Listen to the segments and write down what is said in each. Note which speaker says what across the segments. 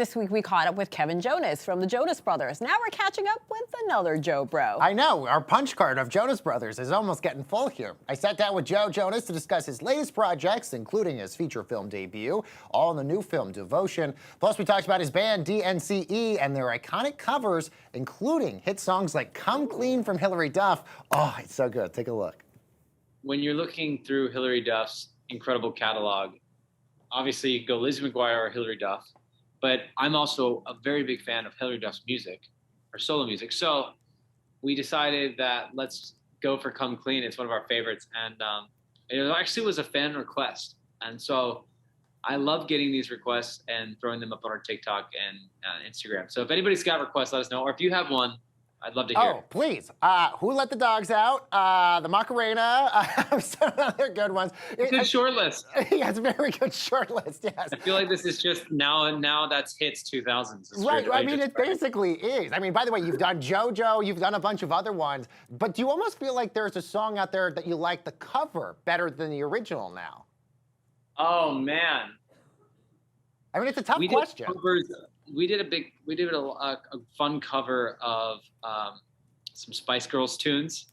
Speaker 1: This week we caught up with Kevin Jonas from the Jonas Brothers. Now we're catching up with another Joe Bro.
Speaker 2: I know, our punch card of Jonas Brothers is almost getting full here. I sat down with Joe Jonas to discuss his latest projects, including his feature film debut, all in the new film Devotion. Plus we talked about his band DNCE and their iconic covers, including hit songs like Come Clean from Hilary Duff. Oh, it's so good. Take a look.
Speaker 3: When you're looking through Hilary Duff's incredible catalog, obviously you go Lizzie McGuire or Hilary Duff. But I'm also a very big fan of Hilary Duff's music, her solo music. So we decided that let's go for Come Clean. It's one of our favorites. And it actually was a fan request. And so I love getting these requests and throwing them up on our TikTok and Instagram. So if anybody's got requests, let us know. Or if you have one, I'd love to hear.
Speaker 2: Oh, please. Who Let the Dogs Out? The Macarena. Some other good ones.
Speaker 3: Good short list.
Speaker 2: Yeah, it's a very good short list, yes.
Speaker 3: I feel like this is just now that's hits 2000s.
Speaker 2: Right, I mean, it basically is. I mean, by the way, you've done JoJo, you've done a bunch of other ones, but do you almost feel like there's a song out there that you like the cover better than the original now?
Speaker 3: Oh, man.
Speaker 2: I mean, it's a tough question.
Speaker 3: We did a fun cover of some Spice Girls tunes.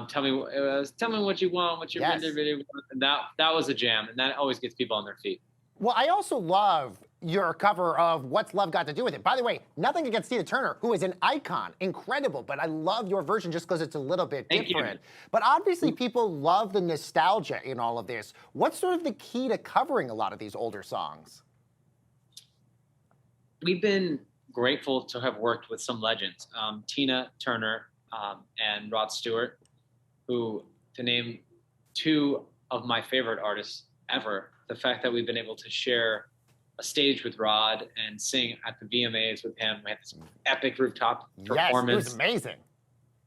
Speaker 3: Tell me what you want, what you really want. And that was a jam, and that always gets people on their feet.
Speaker 2: Well, I also love your cover of What's Love Got to Do With It. By the way, nothing against Tina Turner, who is an icon, incredible, but I love your version just because it's a little bit different. But obviously people love the nostalgia in all of this. What's sort of the key to covering a lot of these older songs?
Speaker 3: We've been grateful to have worked with some legends, Tina Turner and Rod Stewart, who, to name two of my favorite artists ever, the fact that we've been able to share a stage with Rod and sing at the VMAs with him. We had this epic rooftop performance.
Speaker 2: Yes, it was amazing.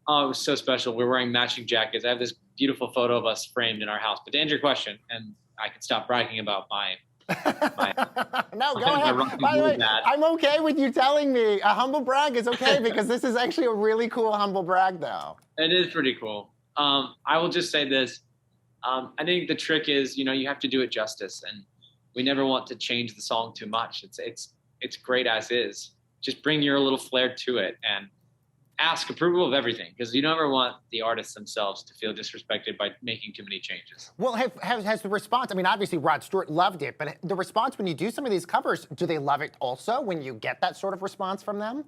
Speaker 3: Oh, it was so special. We're wearing matching jackets. I have this beautiful photo of us framed in our house. But to answer your question, and I can stop bragging about my
Speaker 2: no, go ahead. By the way, I'm okay with you telling me a humble brag is okay because this is actually a really cool humble brag, though.
Speaker 3: It is pretty cool. I will just say this. I think the trick is, you have to do it justice, and we never want to change the song too much. It's great as is. Just bring your little flair to it and ask approval of everything, because you never want the artists themselves to feel disrespected by making too many changes.
Speaker 2: Well, has the response, I mean, obviously Rod Stewart loved it, but the response when you do some of these covers, do they love it also when you get that sort of response from them?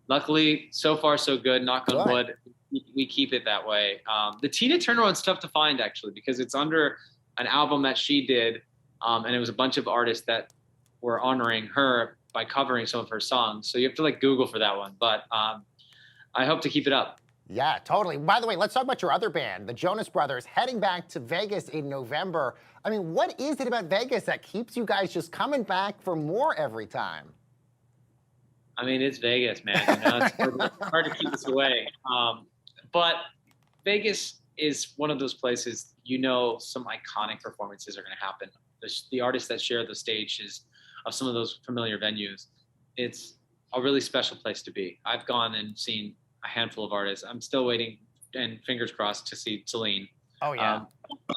Speaker 3: Luckily, so far so good, knock on wood, we keep it that way. The Tina Turner one's tough to find, actually, because it's under an album that she did, and it was a bunch of artists that were honoring her by covering some of her songs. So you have to Google for that one, but I hope to keep it up.
Speaker 2: Yeah, totally. By the way, let's talk about your other band, the Jonas Brothers, heading back to Vegas in November. I mean, what is it about Vegas that keeps you guys just coming back for more every time?
Speaker 3: I mean, it's Vegas, man. It's hard to keep us away. But Vegas is one of those places, some iconic performances are going to happen. The artists that share the stages of some of those familiar venues, it's a really special place to be. I've gone and seen a handful of artists. I'm still waiting, and fingers crossed, to see Celine.
Speaker 2: Oh, yeah.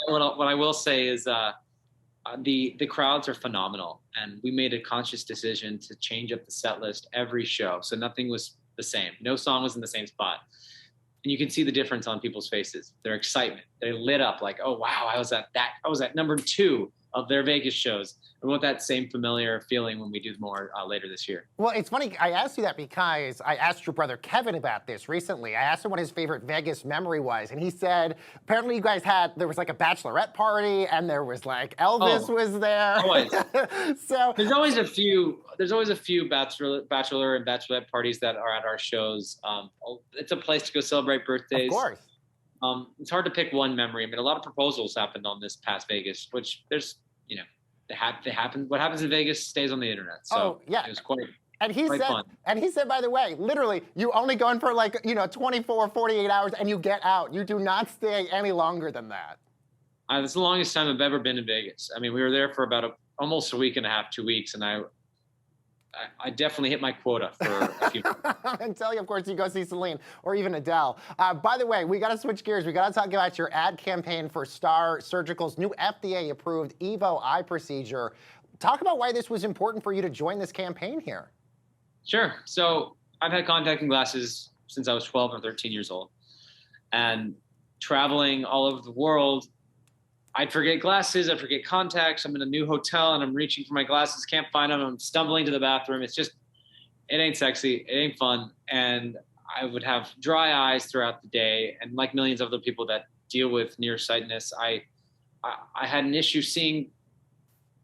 Speaker 3: What I will say is the crowds are phenomenal, and we made a conscious decision to change up the set list every show, so nothing was the same. No song was in the same spot. And you can see the difference on people's faces, their excitement. They lit up like, oh, wow, I was at number 2 of their Vegas shows. We want that same familiar feeling when we do more later this year.
Speaker 2: Well, it's funny, I asked you that because I asked your brother Kevin about this recently. I asked him what his favorite Vegas memory was, and he said, apparently you guys there was a bachelorette party, and there was Elvis was there.
Speaker 3: Always.
Speaker 2: So
Speaker 3: there's always a few bachelor and bachelorette parties that are at our shows. It's a place to go celebrate birthdays.
Speaker 2: Of course.
Speaker 3: It's hard to pick one memory. I mean, a lot of proposals happened on this past Vegas, which they happen. What happens in Vegas stays on the internet. So it was quite fun.
Speaker 2: And he said, by the way, literally, you only go in for 24, 48 hours and you get out. You do not stay any longer than that.
Speaker 3: It's the longest time I've ever been in Vegas. I mean, we were there for about almost a week and a half, 2 weeks, and I definitely hit my quota for a few months.
Speaker 2: Until, of course, you go see Celine or even Adele. By the way, we got to switch gears. We got to talk about your ad campaign for Star Surgical's new FDA-approved EVO eye procedure. Talk about why this was important for you to join this campaign here.
Speaker 3: Sure. So I've had contacting glasses since I was 12 or 13 years old. And traveling all over the world, I'd forget glasses, I'd forget contacts. I'm in a new hotel and I'm reaching for my glasses, can't find them. I'm stumbling to the bathroom. It's just, it ain't sexy. It ain't fun. And I would have dry eyes throughout the day. And like millions of other people that deal with nearsightedness, I had an issue seeing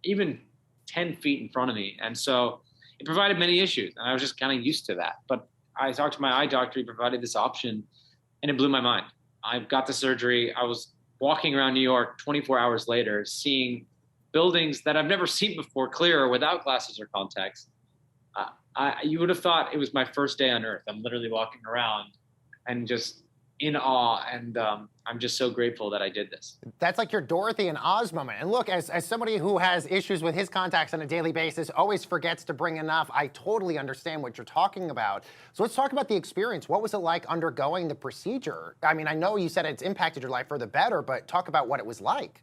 Speaker 3: even 10 feet in front of me. And so it provided many issues. And I was just kind of used to that. But I talked to my eye doctor, he provided this option, and it blew my mind. I got the surgery. I was walking around New York 24 hours later, seeing buildings that I've never seen before, clearer without glasses or contacts. You would have thought it was my first day on Earth. I'm literally walking around and just in awe, and I'm just so grateful that I did this.
Speaker 2: That's like your Dorothy and Oz moment. And look, as somebody who has issues with his contacts on a daily basis, always forgets to bring enough, I totally understand what you're talking about. So let's talk about the experience. What was it like undergoing the procedure? I mean, I know you said it's impacted your life for the better, but talk about what it was like.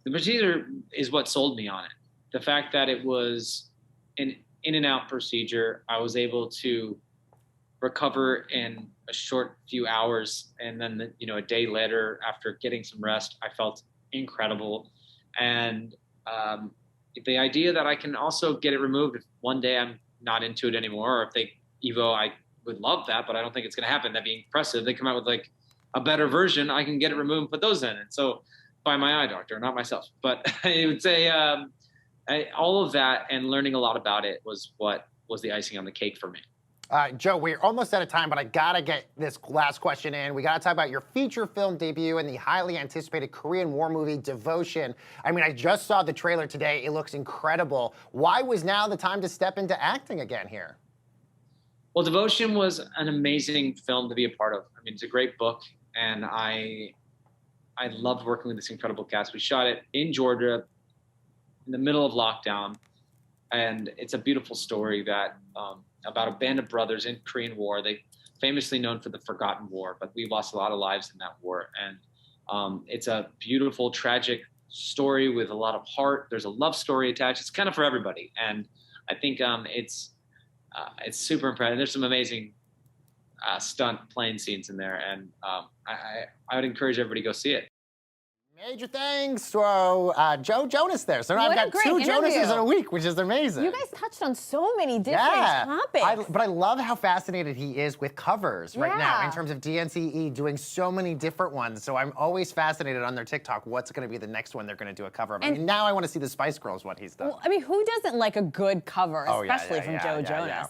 Speaker 3: The procedure is what sold me on it. The fact that it was an in and out procedure, I was able to recover in a short few hours, and then a day later, after getting some rest, I felt incredible. And the idea that I can also get it removed if one day I'm not into it anymore, or if they Evo, I would love that, but I don't think it's going to happen. That'd be impressive. They come out with like a better version, I can get it removed and put those in. And so by my eye doctor, not myself, but I would say all of that and learning a lot about it was what was the icing on the cake for me.
Speaker 2: Joe, we're almost out of time, but I gotta get this last question in. We gotta talk about your feature film debut and the highly anticipated Korean War movie, Devotion. I mean, I just saw the trailer today. It looks incredible. Why was now the time to step into acting again here?
Speaker 3: Well, Devotion was an amazing film to be a part of. I mean, it's a great book, and I loved working with this incredible cast. We shot it in Georgia in the middle of lockdown, and it's a beautiful story that about a band of brothers in Korean War. They famously known for the Forgotten War, but we lost a lot of lives in that war. And it's a beautiful, tragic story with a lot of heart. There's a love story attached. It's kind of for everybody. And I think it's super impressive. There's some amazing stunt plane scenes in there. And I would encourage everybody to go see it.
Speaker 2: Major thanks to Joe Jonas there. So now
Speaker 1: What
Speaker 2: I've
Speaker 1: a
Speaker 2: got
Speaker 1: great
Speaker 2: two
Speaker 1: interview.
Speaker 2: Jonases in a week, which is amazing.
Speaker 1: You guys touched on so many different topics.
Speaker 2: But I love how fascinated he is with covers right now
Speaker 1: Yeah.
Speaker 2: in terms of DNCE doing so many different ones. So I'm always fascinated on their TikTok what's going to be the next one they're going to do a cover of. I mean, now I want to see the Spice Girls, what he's done.
Speaker 1: Well, I mean, who doesn't like a good cover,
Speaker 2: Oh, yeah,
Speaker 1: especially
Speaker 2: yeah,
Speaker 1: from
Speaker 2: yeah,
Speaker 1: Joe
Speaker 2: yeah,
Speaker 1: Jonas?
Speaker 2: yeah.